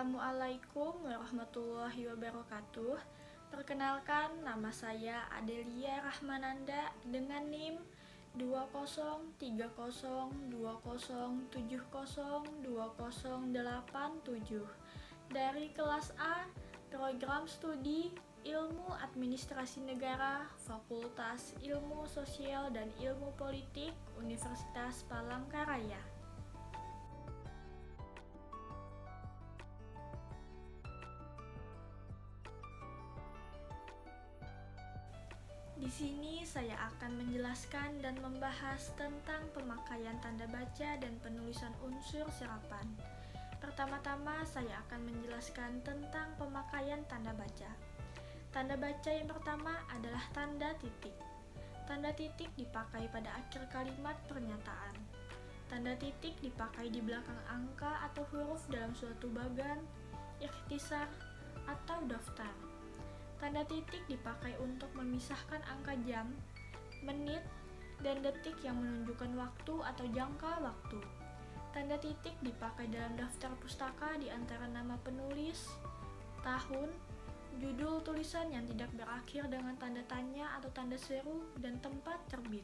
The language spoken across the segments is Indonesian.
Assalamualaikum warahmatullahi wabarakatuh. Perkenalkan, nama saya Adelia Rahmananda dengan NIM 20302070208 dari kelas A, Program Studi Ilmu Administrasi Negara, Fakultas Ilmu Sosial dan Ilmu Politik, Universitas Palangkaraya. Di sini saya akan menjelaskan dan membahas tentang pemakaian tanda baca dan penulisan unsur serapan. Pertama-tama saya akan menjelaskan tentang pemakaian tanda baca. Tanda baca yang pertama adalah tanda titik. Tanda titik dipakai pada akhir kalimat pernyataan. Tanda titik dipakai di belakang angka atau huruf dalam suatu bagan, ikhtisar, atau daftar. Tanda titik dipakai untuk memisahkan angka jam, menit, dan detik yang menunjukkan waktu atau jangka waktu. Tanda titik dipakai dalam daftar pustaka di antara nama penulis, tahun, judul tulisan yang tidak berakhir dengan tanda tanya atau tanda seru, dan tempat terbit.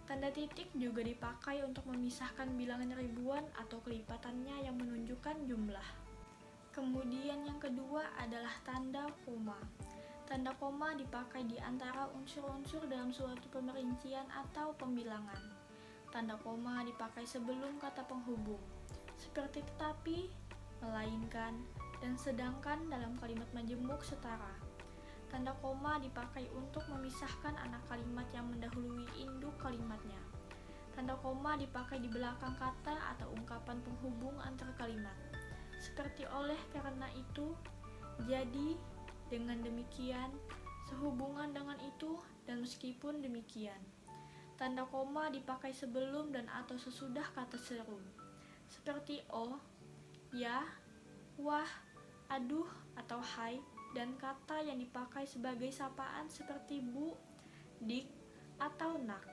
Tanda titik juga dipakai untuk memisahkan bilangan ribuan atau kelipatannya yang menunjukkan jumlah. Kemudian yang kedua adalah tanda koma. Tanda koma dipakai di antara unsur-unsur dalam suatu pemerincian atau pembilangan. Tanda koma dipakai sebelum kata penghubung, seperti tetapi, melainkan, dan sedangkan dalam kalimat majemuk setara. Tanda koma dipakai untuk memisahkan anak kalimat yang mendahului induk kalimatnya. Tanda koma dipakai di belakang kata atau ungkapan penghubung antar kalimat, seperti oleh karena itu, jadi, dengan demikian, sehubungan dengan itu, dan meskipun demikian. Tanda koma dipakai sebelum dan atau sesudah kata seru, seperti oh, ya, wah, aduh, atau hai, dan kata yang dipakai sebagai sapaan seperti bu, dik, atau nak.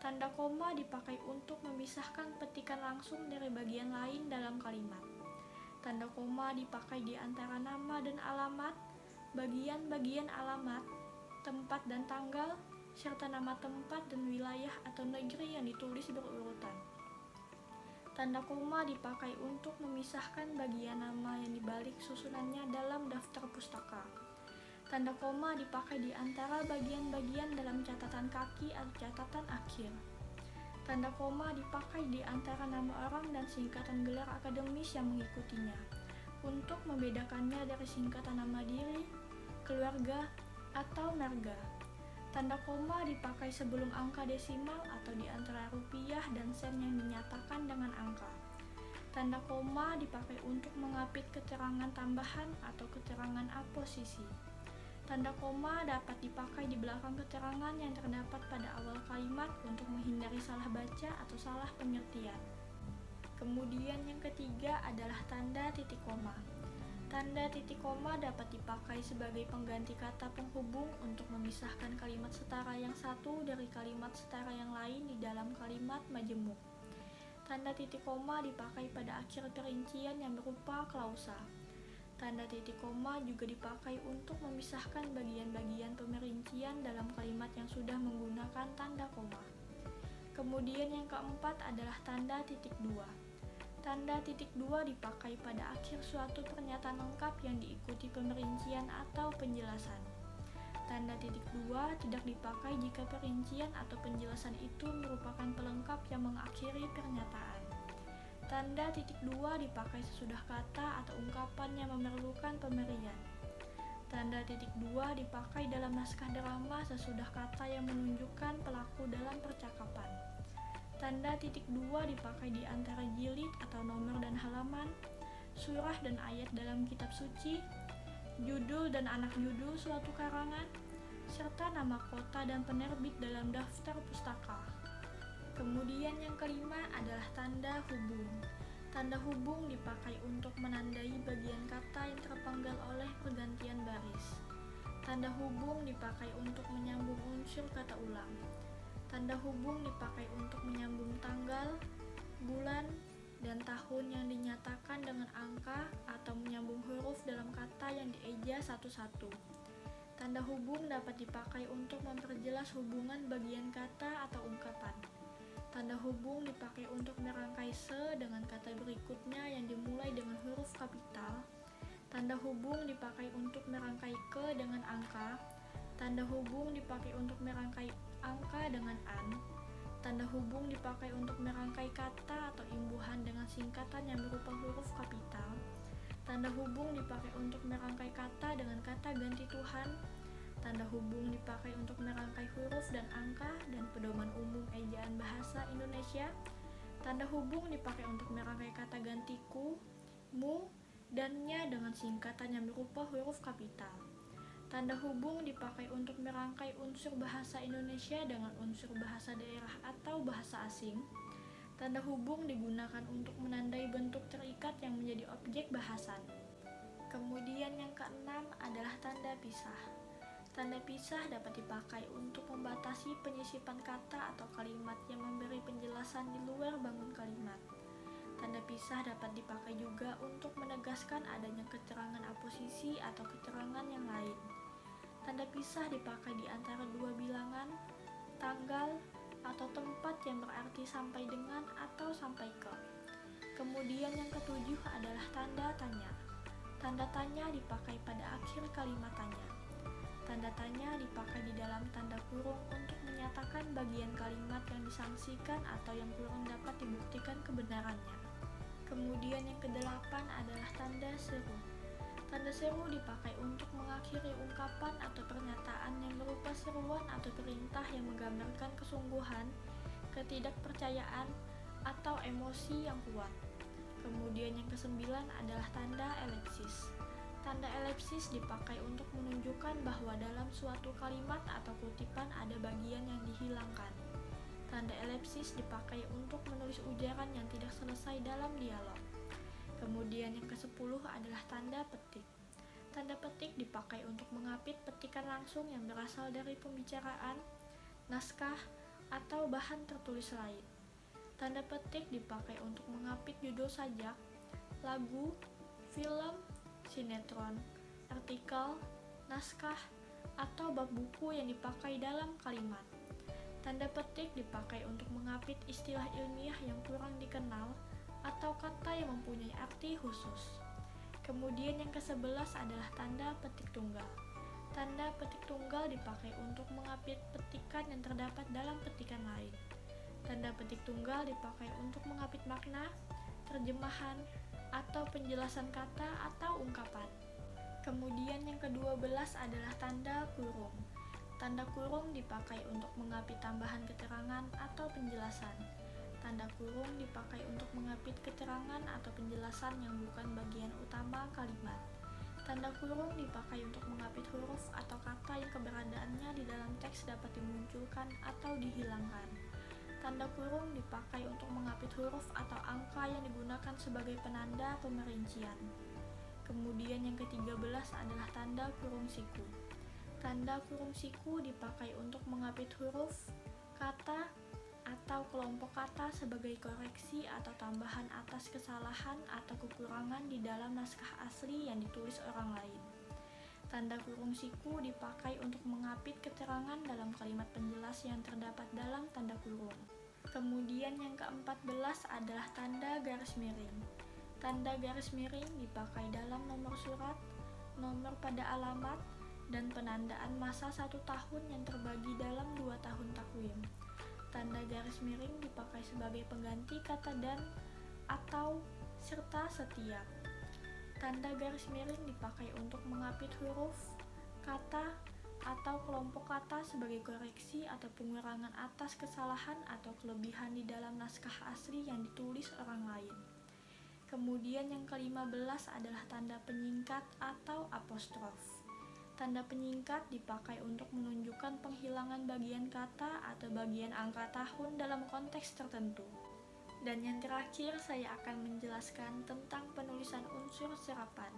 Tanda koma dipakai untuk memisahkan petikan langsung dari bagian lain dalam kalimat. Tanda koma dipakai di antara nama dan alamat, bagian-bagian alamat, tempat dan tanggal, serta nama tempat dan wilayah atau negeri yang ditulis berurutan. Tanda koma dipakai untuk memisahkan bagian nama yang dibalik susunannya dalam daftar pustaka. Tanda koma dipakai di antara bagian-bagian dalam catatan kaki atau catatan akhir. Tanda koma dipakai di antara nama orang dan singkatan gelar akademis yang mengikutinya, untuk membedakannya dari singkatan nama diri, keluarga, atau marga. Tanda koma dipakai sebelum angka desimal atau di antara rupiah dan sen yang dinyatakan dengan angka. Tanda koma dipakai untuk mengapit keterangan tambahan atau keterangan aposisi. Tanda koma dapat dipakai di belakang keterangan yang terdapat pada awal kalimat untuk menghindari salah baca atau salah pengertian. Kemudian yang ketiga adalah tanda titik koma. Tanda titik koma dapat dipakai sebagai pengganti kata penghubung untuk memisahkan kalimat setara yang satu dari kalimat setara yang lain di dalam kalimat majemuk. Tanda titik koma dipakai pada akhir perincian yang berupa klausa. Tanda titik koma juga dipakai untuk memisahkan bagian-bagian pemerincian dalam kalimat yang sudah menggunakan tanda koma. Kemudian yang keempat adalah tanda titik dua. Tanda titik dua dipakai pada akhir suatu pernyataan lengkap yang diikuti pemerincian atau penjelasan. Tanda titik dua tidak dipakai jika perincian atau penjelasan itu merupakan pelengkap yang mengakhiri pernyataan. Tanda titik dua dipakai sesudah kata atau ungkapan yang memerlukan pemberian. Tanda titik dua dipakai dalam naskah drama sesudah kata yang menunjukkan pelaku dalam percakapan. Tanda titik dua dipakai di antara jilid atau nomor dan halaman, surah dan ayat dalam kitab suci, judul dan anak judul suatu karangan, serta nama kota dan penerbit dalam daftar pustaka. Kemudian yang kelima adalah tanda hubung. Tanda hubung dipakai untuk menandai bagian kata yang terpenggal oleh pergantian baris. Tanda hubung dipakai untuk menyambung unsur kata ulang. Tanda hubung dipakai untuk menyambung tanggal, bulan, dan tahun yang dinyatakan dengan angka atau menyambung huruf dalam kata yang dieja satu-satu. Tanda hubung dapat dipakai untuk memperjelas hubungan bagian kata atau ungkapan. Tanda hubung dipakai untuk merangkai se dengan kata berikutnya yang dimulai dengan huruf kapital. Tanda hubung dipakai untuk merangkai ke dengan angka. Tanda hubung dipakai untuk merangkai angka dengan an. Tanda hubung dipakai untuk merangkai kata atau imbuhan dengan singkatan yang berupa huruf kapital. Tanda hubung dipakai untuk merangkai kata dengan kata ganti Tuhan. Tanda hubung dipakai untuk merangkai huruf dan angka dan pedoman umum ejaan bahasa Indonesia. Tanda hubung dipakai untuk merangkai kata ganti ku, mu, dan nya dengan singkatan yang berupa huruf kapital. Tanda hubung dipakai untuk merangkai unsur bahasa Indonesia dengan unsur bahasa daerah atau bahasa asing. Tanda hubung digunakan untuk menandai bentuk terikat yang menjadi objek bahasan. Kemudian yang keenam adalah tanda pisah. Tanda pisah dapat dipakai untuk membatasi penyisipan kata atau kalimat yang memberi penjelasan di luar bangun kalimat. Tanda pisah dapat dipakai juga untuk menegaskan adanya keterangan aposisi atau keterangan yang lain. Tanda pisah dipakai di antara dua bilangan, tanggal, atau tempat yang berarti sampai dengan atau sampai ke. Kemudian yang ketujuh adalah tanda tanya. Tanda tanya dipakai pada akhir kalimat tanya. Tanda tanya dipakai di dalam tanda kurung untuk menyatakan bagian kalimat yang disangsikan atau yang kurang dapat dibuktikan kebenarannya. Kemudian yang kedelapan adalah tanda seru. Tanda seru dipakai untuk mengakhiri ungkapan atau pernyataan yang berupa seruan atau perintah yang menggambarkan kesungguhan, ketidakpercayaan, atau emosi yang kuat. Kemudian yang kesembilan adalah tanda elipsis. Tanda elipsis dipakai untuk menunjukkan bahwa dalam suatu kalimat atau kutipan ada bagian yang dihilangkan. Tanda elipsis dipakai untuk menulis ujaran yang tidak selesai dalam dialog. Kemudian yang ke-10 adalah tanda petik. Tanda petik dipakai untuk mengapit petikan langsung yang berasal dari pembicaraan, naskah, atau bahan tertulis lain. Tanda petik dipakai untuk mengapit judul sajak, lagu, film, sinetron, artikel, naskah, atau bab buku yang dipakai dalam kalimat. Tanda petik dipakai untuk mengapit istilah ilmiah yang kurang dikenal atau kata yang mempunyai arti khusus. Kemudian yang ke-11 adalah tanda petik tunggal. Tanda petik tunggal dipakai untuk mengapit petikan yang terdapat dalam petikan lain. Tanda petik tunggal dipakai untuk mengapit makna, terjemahan, atau penjelasan kata atau ungkapan. Kemudian yang ke-12 adalah tanda kurung. Tanda kurung dipakai untuk mengapit tambahan keterangan atau penjelasan. Tanda kurung dipakai untuk mengapit keterangan atau penjelasan yang bukan bagian utama kalimat. Tanda kurung dipakai untuk mengapit huruf atau kata yang keberadaannya di dalam teks dapat dimunculkan atau dihilangkan. Tanda kurung dipakai untuk mengapit huruf atau angka yang digunakan sebagai penanda pemerincian. Kemudian yang ke-13 adalah tanda kurung siku. Tanda kurung siku dipakai untuk mengapit huruf, kata, atau kelompok kata sebagai koreksi atau tambahan atas kesalahan atau kekurangan di dalam naskah asli yang ditulis orang lain. Tanda kurung siku dipakai untuk mengapit keterangan dalam kalimat penjelas yang terdapat dalam tanda kurung. Kemudian yang ke-14 adalah tanda garis miring. Tanda garis miring dipakai dalam nomor surat, nomor pada alamat, dan penandaan masa 1 tahun yang terbagi dalam 2 tahun takwim. Tanda garis miring dipakai sebagai pengganti kata dan, atau, serta setiap. Tanda garis miring dipakai untuk mengapit huruf, kata, atau kelompok kata sebagai koreksi atau pengurangan atas kesalahan atau kelebihan di dalam naskah asli yang ditulis orang lain. Kemudian yang ke-15 adalah tanda penyingkat atau apostrof. Tanda penyingkat dipakai untuk menunjukkan penghilangan bagian kata atau bagian angka tahun dalam konteks tertentu. Dan yang terakhir, saya akan menjelaskan tentang penulisan unsur serapan.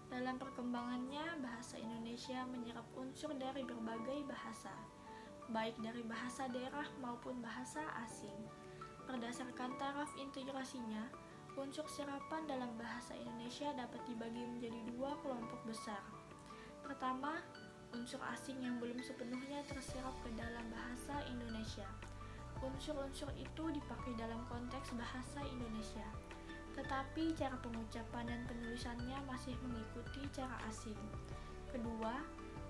Dalam perkembangannya, bahasa Indonesia menyerap unsur dari berbagai bahasa, baik dari bahasa daerah maupun bahasa asing. Berdasarkan taraf integrasinya, Unsur serapan dalam bahasa Indonesia dapat dibagi menjadi dua kelompok besar. Pertama, unsur asing yang belum sepenuhnya terserap ke dalam bahasa Indonesia. Unsur-unsur itu dipakai dalam konteks bahasa Indonesia, tetapi cara pengucapan dan penulisannya masih mengikuti cara asing. Kedua,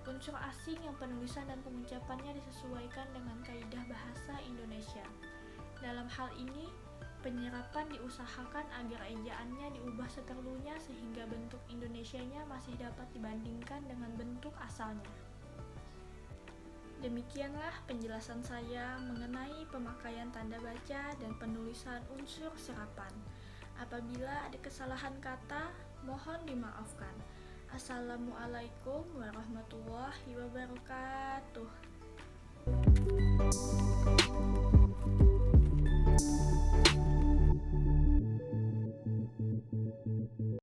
unsur asing yang penulisan dan pengucapannya disesuaikan dengan kaidah bahasa Indonesia. Dalam hal ini, penyerapan diusahakan agar ejaannya diubah seperlunya sehingga bentuk Indonesianya masih dapat dibandingkan dengan bentuk asalnya. Demikianlah penjelasan saya mengenai pemakaian tanda baca dan penulisan unsur serapan. Apabila ada kesalahan kata, mohon dimaafkan. Assalamualaikum warahmatullahi wabarakatuh.